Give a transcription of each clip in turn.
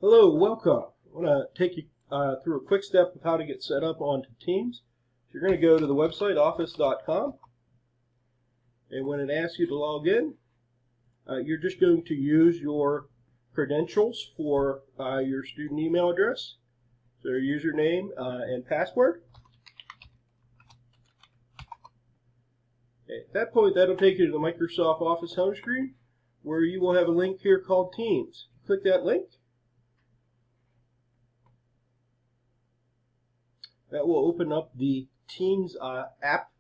Hello, welcome. I want to take you through a quick step of how to get set up onto Teams. So you're going to go to the website office.com, and when it asks you to log in, you're just going to use your credentials for your student email address, so your username and password. At that point, that'll take you to the Microsoft Office home screen, where you will have a link here called Teams. Click that link. That will open up the Teams app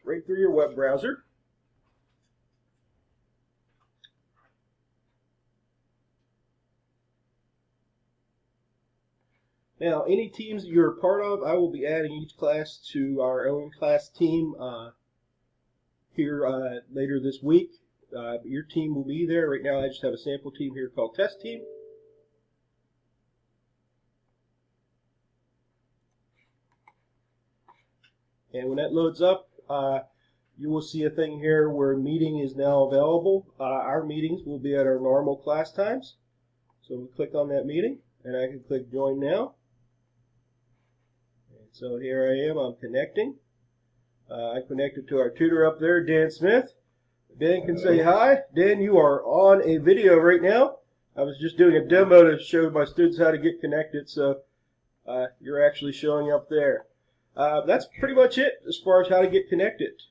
right through your web browser. Now, any teams that you're a part of, I will be adding each class to our own class team here later this week. Your team will be there. Right now, I just have a sample team here called Test Team. And when that loads up, you will see a thing here where meeting is now available. Our meetings will be at our normal class times. So we'll click on that meeting, and I can click Join Now. And so here I am, I'm connecting. I connected to our tutor up there, Dan Smith. Dan can say hi. Dan, you are on a video right now. I was just doing a demo to show my students how to get connected, so you're actually showing up there. That's pretty much it as far as how to get connected.